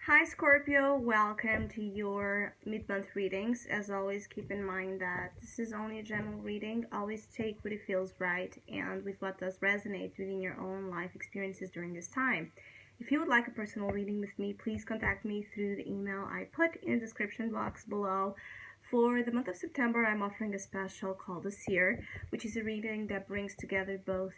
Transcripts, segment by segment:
Hi Scorpio, welcome to your mid-month readings. As always, keep in mind that this is only a general reading. Always take what it feels right and with what does resonate within your own life experiences during this time. If you would like a personal reading with me, please contact me through the email I put in the description box below. For the month of September, I'm offering a special called the Sear, which is a reading that brings together both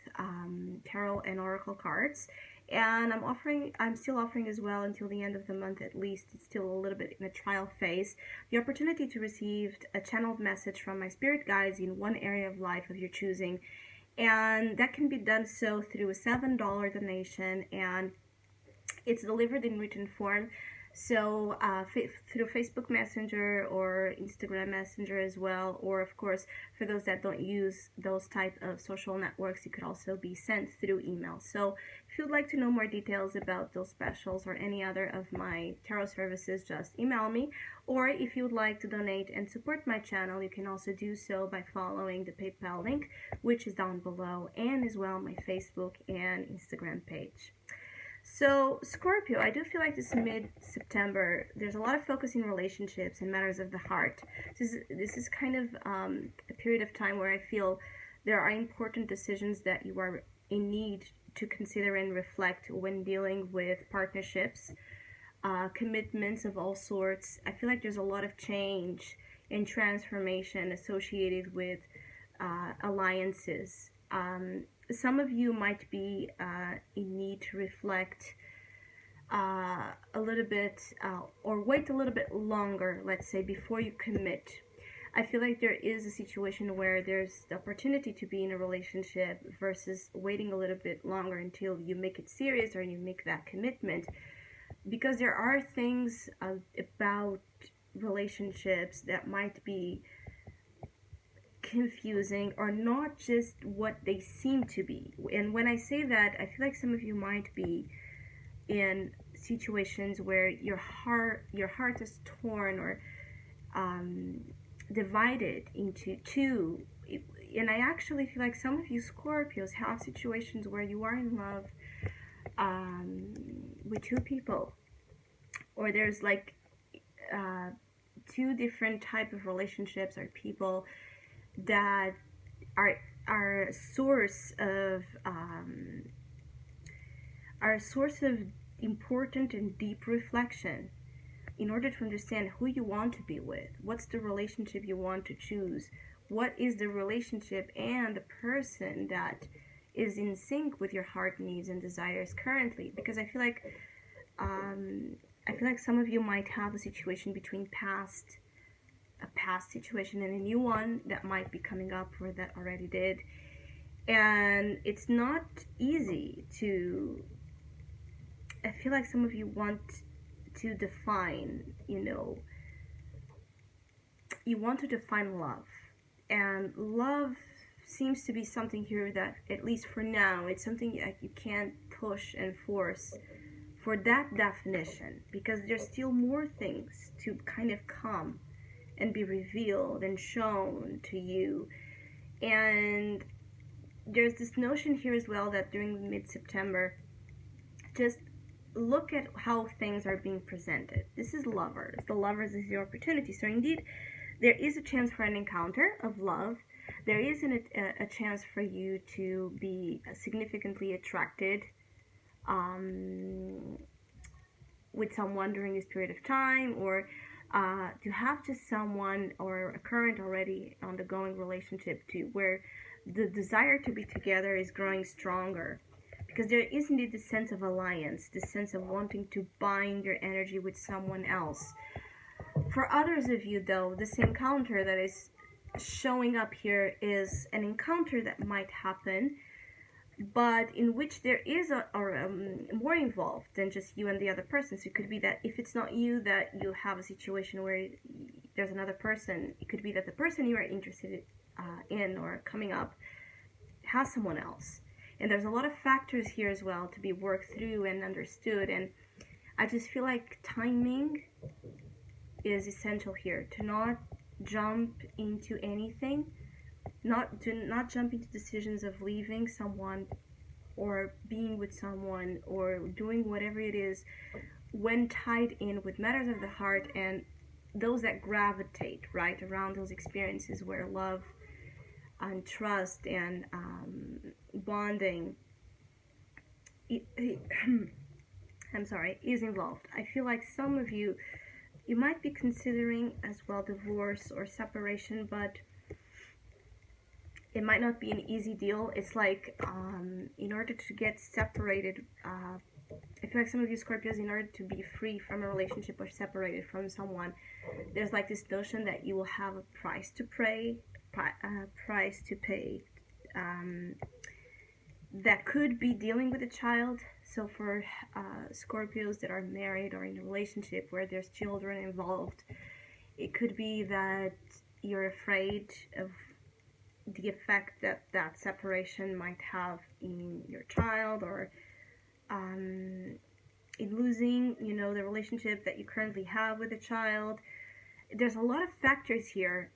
tarot and oracle cards. And I'm still offering as well until the end of the month at least. It's still a little bit in a trial phase. The opportunity to receive a channeled message from my spirit guides in one area of life of your choosing. And that can be done so through a $7 donation, and it's delivered in written form. So through Facebook Messenger or Instagram Messenger as well, or of course for those that don't use those type of social networks, it could also be sent through email. So if you'd like to know more details about those specials or any other of my tarot services, just email me. Or if you would like to donate and support my channel, you can also do so by following the PayPal link, which is down below, and as well my Facebook and Instagram page. So, Scorpio, I do feel like this mid-September, there's a lot of focus in relationships and matters of the heart. This is kind of a period of time where I feel there are important decisions that you are in need to consider and reflect when dealing with partnerships, commitments of all sorts. I feel like there's a lot of change and transformation associated with alliances. Some of you might be in need to reflect a little bit or wait a little bit longer, let's say, before you commit. I feel like there is a situation where there's the opportunity to be in a relationship versus waiting a little bit longer until you make it serious or you make that commitment, because there are things about relationships that might be confusing or not just what they seem to be. And when I say that, I feel like some of you might be in situations where your heart is torn or divided into two. And I actually feel like some of you Scorpios have situations where you are in love with two people, or there's like two different type of relationships or people that are a source of important and deep reflection in order to understand who you want to be with, what's the relationship you want to choose, what is the relationship and the person that is in sync with your heart needs and desires currently. Because I feel like some of you might have a situation between a past situation and a new one that might be coming up or that already did. And it's not easy to, I feel like some of you want to define, you want to define love. And love seems to be something here that, at least for now, it's something like you can't push and force for that definition, because there's still more things to kind of come and be revealed and shown to you. And there's this notion here as well that during mid-September, just look at how things are being presented. This is lovers. The lovers is your opportunity. So indeed, there is a chance for an encounter of love. There is a chance for you to be significantly attracted with someone during this period of time, or to have just someone or a current already ongoing relationship to where the desire to be together is growing stronger, because there is indeed this sense of alliance, this sense of wanting to bind your energy with someone else. For others of you though, this encounter that is showing up here is an encounter that might happen, but in which there is more involved than just you and the other person. So it could be that if it's not you, that you have a situation where there's another person. It could be that the person you are interested in or coming up has someone else. And there's a lot of factors here as well to be worked through and understood. And I just feel like timing is essential here, to not jump into anything, not jump into decisions of leaving someone or being with someone or doing whatever it is when tied in with matters of the heart and those that gravitate right around those experiences where love and trust and bonding I'm sorry, is involved. I feel like some of you might be considering as well divorce or separation, but it might not be an easy deal. It's like in order to get separated, I feel like some of you Scorpios, in order to be free from a relationship or separated from someone, there's like this notion that you will have a price to pay, price to pay. That could be dealing with a child. So for Scorpios that are married or in a relationship where there's children involved, it could be that you're afraid of the effect that that separation might have in your child, or in losing, the relationship that you currently have with a child. There's a lot of factors here.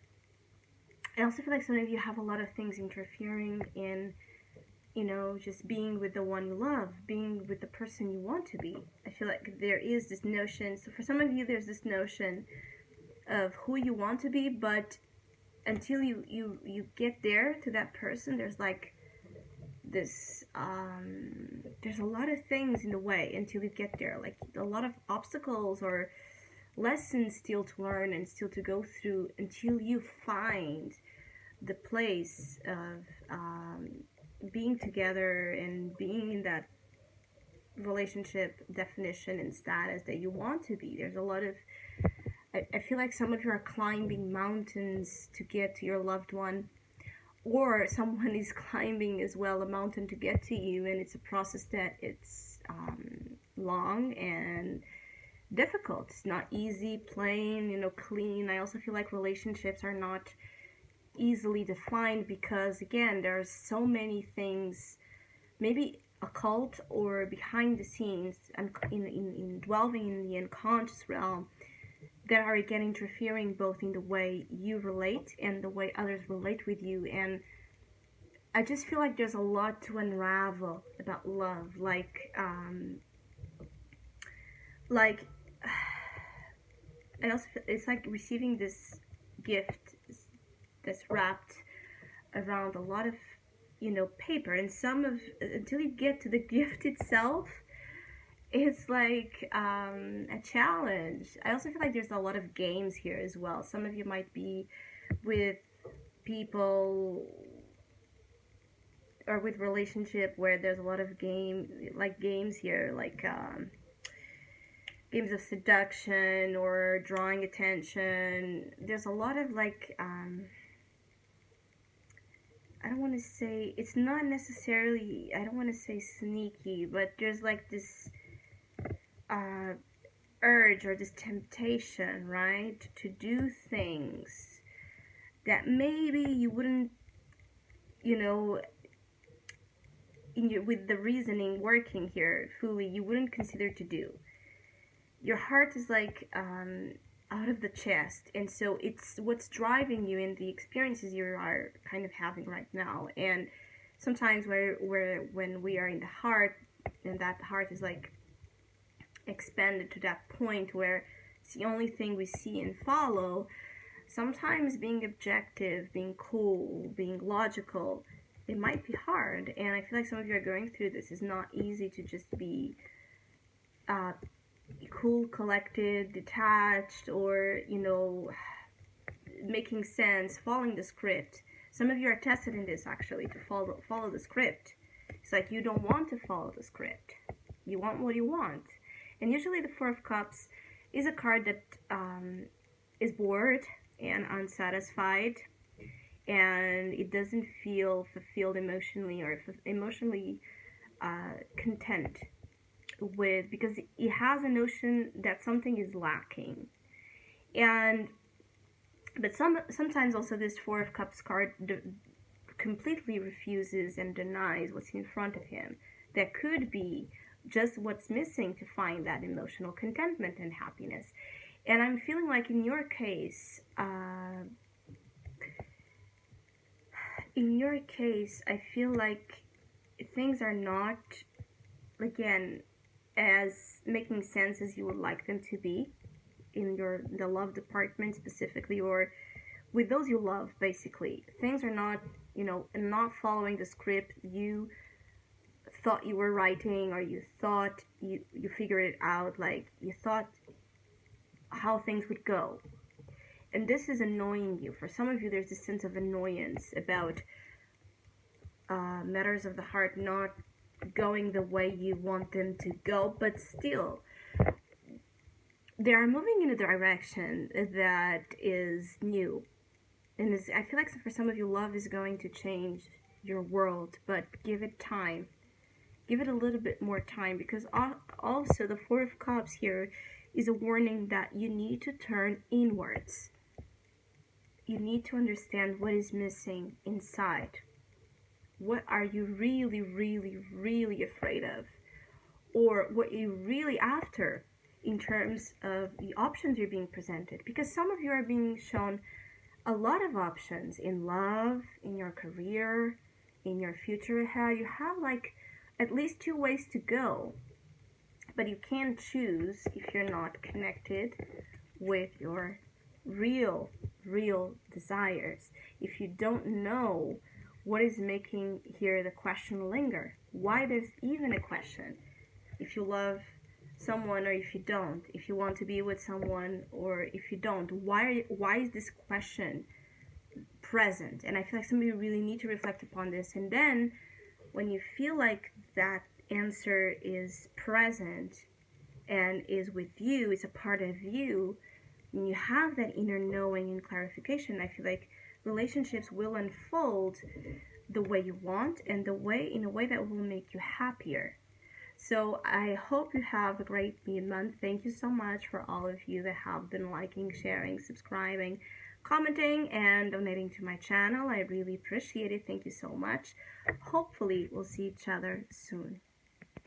I also feel like some of you have a lot of things interfering in, just being with the one you love, being with the person you want to be. I feel like there is this notion, so for some of you, there's this notion of who you want to be, but until you get there to that person, there's like this, there's a lot of things in the way until you get there, like a lot of obstacles or lessons still to learn and still to go through until you find the place of being together and being in that relationship definition and status that you want to be. There's a lot of, I feel like some of you are climbing mountains to get to your loved one, or someone is climbing as well a mountain to get to you, and it's a process that it's long and difficult. It's not easy, plain, clean. I also feel like relationships are not easily defined because, again, there's so many things, maybe occult or behind the scenes, and in dwelling in the unconscious realm, that are again interfering both in the way you relate and the way others relate with you. And I just feel like there's a lot to unravel about love, like I also feel it's like receiving this gift that's wrapped around a lot of paper, and some of, until you get to the gift itself, it's like a challenge. I also feel like there's a lot of games here as well. Some of you might be with people or with relationship where there's a lot of games here, like games of seduction or drawing attention. There's a lot of like I don't want to say, it's not necessarily, I don't want to say sneaky, but there's like this urge or this temptation, right, to do things that maybe you wouldn't, with the reasoning working here fully, you wouldn't consider to do. Your heart is like out of the chest, and so it's what's driving you in the experiences you are kind of having right now. And sometimes when we are in the heart, and that heart is like expanded to that point where it's the only thing we see and follow, sometimes being objective, being cool, being logical, it might be hard. And I feel like some of you are going through this. It's not easy to just be cool, collected, detached, or making sense, following the script. Some of you are tested in this, actually, to follow the script. It's like you don't want to follow the script. You want what you want. And usually the Four of Cups is a card that is bored and unsatisfied, and it doesn't feel fulfilled emotionally, or emotionally content with, because it has a notion that something is lacking. But sometimes also this Four of Cups card completely refuses and denies what's in front of him. That could be just what's missing to find that emotional contentment and happiness. And I'm feeling like in your case, I feel like things are not, again, as making sense as you would like them to be in the love department specifically, or with those you love. Basically, things are not, not following the script you thought you were writing, or you thought you figured it out, like you thought how things would go. And this is annoying you. For some of you, there's this sense of annoyance about matters of the heart not going the way you want them to go, but still they are moving in a direction that is new. And I feel like for some of you, love is going to change your world, but give it time. Give it a little bit more time, because also the Four of Cups here is a warning that you need to turn inwards. You need to understand what is missing inside. What are you really, really, really afraid of? Or what you're really after in terms of the options you're being presented. Because some of you are being shown a lot of options in love, in your career, in your future ahead. You have like at least 2 ways to go. But you can't choose if you're not connected with your real desires. If you don't know what is making here the question linger, why there's even a question. If you love someone or if you don't, if you want to be with someone or if you don't, why is this question present? And I feel like some of you really need to reflect upon this. And then when you feel like that answer is present and is with you, it's a part of you, and you have that inner knowing and clarification, I feel like relationships will unfold the way you want and in a way that will make you happier. So I hope you have a great mid-month. Thank you so much for all of you that have been liking, sharing, subscribing, commenting, and donating to my channel. I really appreciate it. Thank you so much. Hopefully we'll see each other soon.